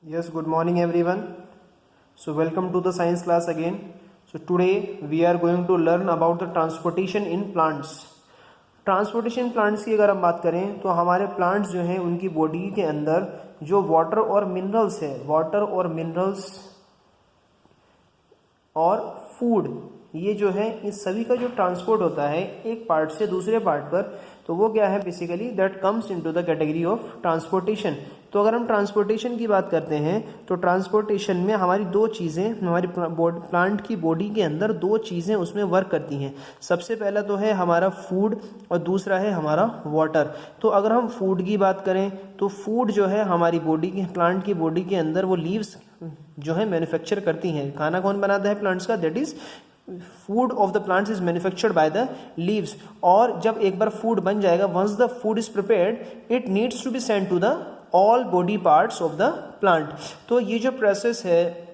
Yes, good morning everyone. So welcome to the science class again. So today we are going to learn about the transportation in plants. Transportation plants की अगर हम बात करें तो हमारे plants जो हैं उनकी बॉडी के अंदर जो वाटर और मिनरल्स है, वाटर और मिनरल्स और फूड, ये जो है इस सभी का जो ट्रांसपोर्ट होता है एक पार्ट से दूसरे पार्ट पर, तो वो क्या है basically that comes into the category of transportation. तो अगर हम ट्रांसपोर्टेशन की बात करते हैं तो ट्रांसपोर्टेशन में हमारी दो चीज़ें, हमारी प्लांट की बॉडी के अंदर दो चीज़ें उसमें वर्क करती हैं. सबसे पहला तो है हमारा फूड और दूसरा है हमारा वाटर. तो अगर हम फूड की बात करें तो फूड जो है हमारी बॉडी की, प्लांट की बॉडी के अंदर वो लीव्स जो है मैन्युफैक्चर करती हैं. खाना कौन बनाता है प्लांट्स का? That is food of the plants is manufactured by the leaves. और जब एक बार फूड बन जाएगा, once the food is prepared, it needs to be send to the all body parts of the plant. तो ये जो प्रोसेस है,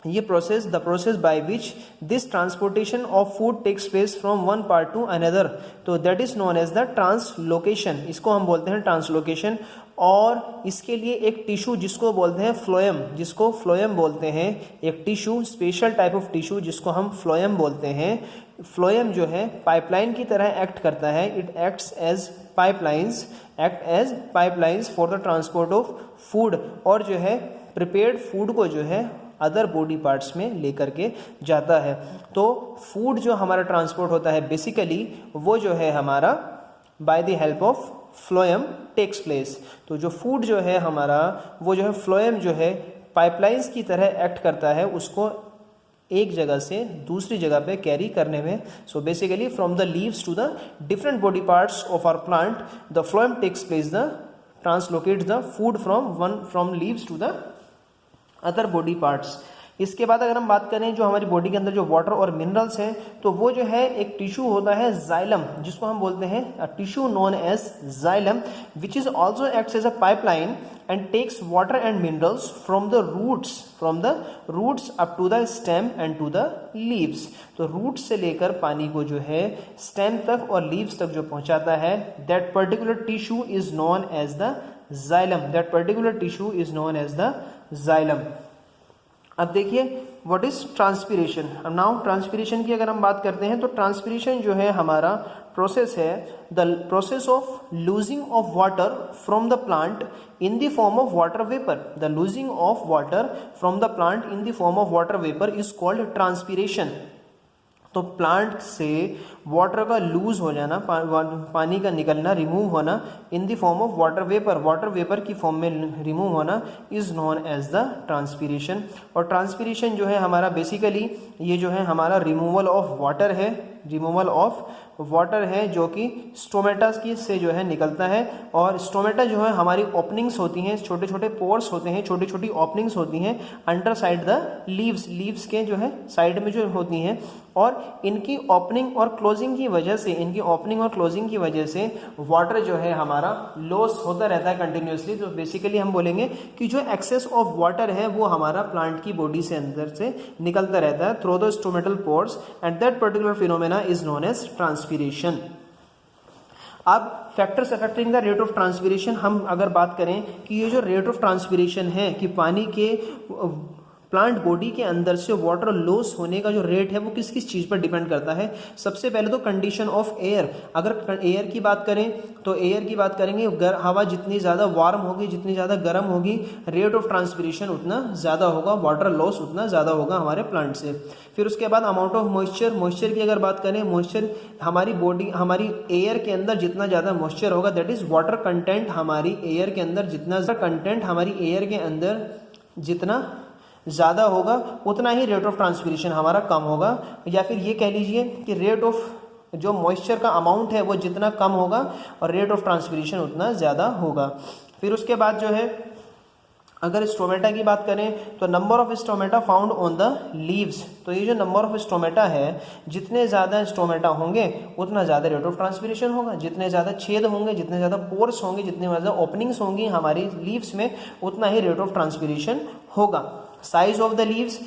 ये process, the process by which this transportation of food takes place from one part to another, तो that is known as the translocation. इसको हम बोलते हैं ट्रांसलोकेशन. और इसके लिए एक टिश्यू जिसको बोलते हैं फ्लोएम, जिसको फ्लोएम बोलते हैं, एक tissue, special type of tissue जिसको हम फ्लोएम बोलते हैं. फ्लोएम जो है पाइपलाइन की तरह एक्ट करता है. It acts as pipelines for the transport of food. और जो है प्रिपेयर्ड फूड को जो है अदर बॉडी पार्ट्स में लेकर के जाता है. तो फूड जो हमारा ट्रांसपोर्ट होता है बेसिकली वो जो है हमारा by the help of phloem takes place. तो जो फूड जो है हमारा वो जो है फ्लोएम जो है पाइपलाइंस की तरह एक्ट करता है, उसको एक जगह से दूसरी जगह पे कैरी करने में. So basically from the leaves to the different body parts of our plant, the phloem takes place, the translocates the food from leaves to the other body parts. इसके बाद अगर हम बात करें जो हमारी बॉडी के अंदर जो वाटर और मिनरल्स हैं, तो वो जो है एक टिश्यू होता है जाइलम, जिसको हम बोलते हैं tissue known as xylem, which is also acts as a pipeline and takes water and minerals from the roots up to the stem and to the leaves. तो रूट्स से लेकर पानी को जो है स्टेम तक और लीव्स तक जो पहुंचाता है, that particular tissue is known as the xylem. That particular tissue is known as the xylem. अब देखिए व्हाट इज ट्रांसपीरेशन. अब नाउ ट्रांसपीरेशन की अगर हम बात करते हैं तो ट्रांसपीरेशन जो है हमारा प्रोसेस है, the process of losing of water from the plant in the form of water vapour. The losing of water from the plant in the form of water vapour is called transpiration. तो plant से water का lose हो जाना, पानी का निकलना, remove होना in the form of water vapour की फॉर्म में रिमूव होना is known as the transpiration. और ट्रांसपीरेशन जो है हमारा बेसिकली ये जो है हमारा रिमूवल ऑफ वाटर है जो कि स्टोमेटा की से जो है निकलता है. और स्टोमेटा जो है हमारी ओपनिंग्स होती हैं, छोटे छोटे पोर्स होते हैं, छोटी छोटी ओपनिंग्स होती हैं अंडर साइड द लीव्स के जो है साइड में जो होती हैं. और इनकी ओपनिंग और क्लोजिंग की वजह से वाटर जो है हमारा लॉस होता रहता है कंटिन्यूसली. तो बेसिकली हम बोलेंगे कि जो एक्सेस ऑफ वाटर है वो हमारा प्लांट की बॉडी से अंदर से निकलता रहता है through the stomatal pores, and that particular phenomena is known as transpiration. अब factors affecting the rate of transpiration, हम अगर बात करें कि ये जो रेट ऑफ ट्रांसपीरेशन है कि पानी के प्लांट बॉडी के अंदर से वाटर लॉस होने का जो रेट है वो किस किस चीज़ पर डिपेंड करता है. सबसे पहले तो कंडीशन ऑफ एयर. अगर एयर की बात करें तो एयर की बात करेंगे, हवा जितनी ज़्यादा वार्म होगी, जितनी ज़्यादा गर्म होगी, रेट ऑफ ट्रांसपीरेशन उतना ज़्यादा होगा, वाटर लॉस उतना ज़्यादा होगा हमारे प्लांट से. फिर उसके बाद अमाउंट ऑफ मॉइस्चर की अगर बात करें, मॉइस्चर हमारी एयर के अंदर जितना ज़्यादा मॉइस्चर होगा, दैट इज़ वाटर कंटेंट हमारी एयर के अंदर जितना ज़्यादा होगा उतना ही रेट ऑफ ट्रांसपीरेशन हमारा कम होगा. या फिर ये कह लीजिए कि रेट ऑफ जो मॉइस्चर का अमाउंट है वो जितना कम होगा और रेट ऑफ ट्रांसपीरेशन उतना ज़्यादा होगा. फिर उसके बाद जो है अगर स्टोमेटा की बात करें तो number of stomata found on the leaves. तो ये जो नंबर ऑफ स्टोमेटा है, जितने ज़्यादा स्टोमेटा होंगे उतना ज़्यादा रेट ऑफ ट्रांसपीरेशन होगा. जितने ज़्यादा छेद होंगे, जितने ज़्यादा पोर्स होंगे, जितने ज़्यादा ओपनिंग्स होंगी हमारी लीव्स में, उतना ही रेट ऑफ ट्रांसपीरेशन होगा. Size of the leaves,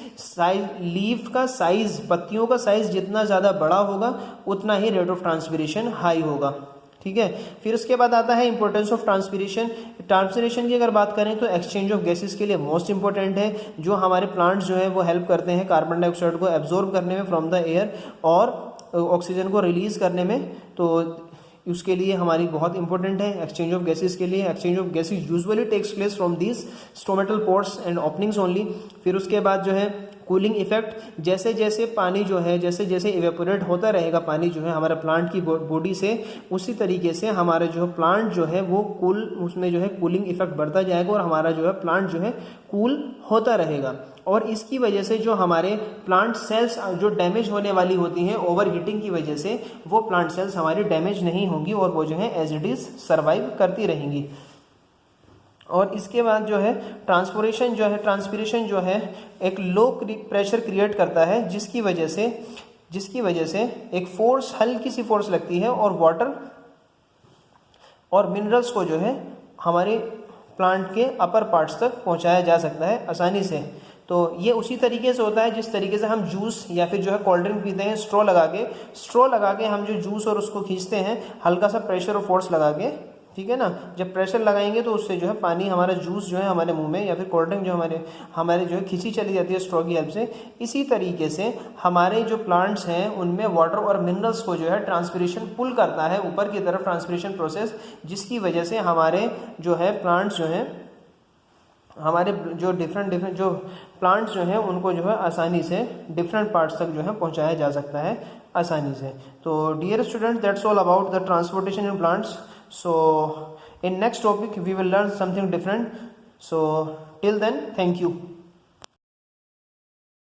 leaf का साइज, पत्तियों का साइज जितना ज़्यादा बड़ा होगा उतना ही रेट ऑफ ट्रांसपीरेशन हाई होगा. ठीक है। फिर उसके बाद आता है इंपॉर्टेंस ऑफ ट्रांसपिरेशन। ट्रांसपिरेशन की अगर बात करें तो एक्सचेंज ऑफ गैसेस के लिए मोस्ट इंपॉर्टेंट है। जो हमारे प्लांट्स जो है वो हेल्प करते हैं कार्बन डाइऑक्साइड को एब्जॉर्ब करने में फ्रॉम द एयर और ऑक्सीजन को रिलीज करने में, तो उसके लिए हमारी बहुत इंपॉर्टेंट है एक्सचेंज ऑफ गैसेस के लिए। Exchange of gases usually takes place from these stomatal pores and openings only. फिर उसके बाद जो है कूलिंग इफेक्ट, जैसे जैसे पानी जो है जैसे जैसे इवेपोरेट होता रहेगा पानी जो है हमारे प्लांट की बॉडी से, उसी तरीके से हमारे जो प्लांट जो है वो कूल, उसमें जो है कूलिंग इफेक्ट बढ़ता जाएगा और हमारा जो है प्लांट जो है कूल होता रहेगा। और इसकी वजह से जो हमारे प्लांट सेल्स जो डैमेज होने वाली होती हैं ओवर हीटिंग की वजह से, वो प्लांट सेल्स हमारी डैमेज नहीं होंगी और वो जो है एज इट इज सर्वाइव करती रहेंगी। और इसके बाद जो है ट्रांसपिरेशन जो है एक लो प्रेशर क्रिएट करता है, जिसकी वजह से एक फोर्स, हल्की सी फोर्स लगती है और वाटर और मिनरल्स को जो है हमारे प्लांट के अपर पार्ट्स तक पहुंचाया जा सकता है आसानी से। तो ये उसी तरीके से होता है जिस तरीके से हम जूस या फिर जो है कोल्ड ड्रिंक पीते हैं, स्ट्रॉ लगा के हम जो जूस और उसको खींचते हैं हल्का सा प्रेशर और फोर्स लगा के, ठीक है ना। जब प्रेशर लगाएंगे तो उससे जो है पानी, हमारा जूस जो है हमारे मुंह में या फिर कोल्ड ड्रिंक जो हमारे जो है खींची चली जाती है स्ट्रॉ की हेल्प से। इसी तरीके से हमारे जो प्लांट्स हैं उनमें वाटर और मिनरल्स को जो है ट्रांसपिरेशन पुल करता है ऊपर की तरफ, ट्रांसपिरेशन प्रोसेस, जिसकी वजह से हमारे जो है प्लांट्स जो हैं, हमारे जो डिफरेंट जो प्लांट्स जो हैं उनको जो है आसानी से डिफरेंट पार्ट्स तक जो है पहुंचाया जा सकता है आसानी से। तो dear students, that's all about the transportation in plants. So in next topic we will learn something different. So till then, thank you.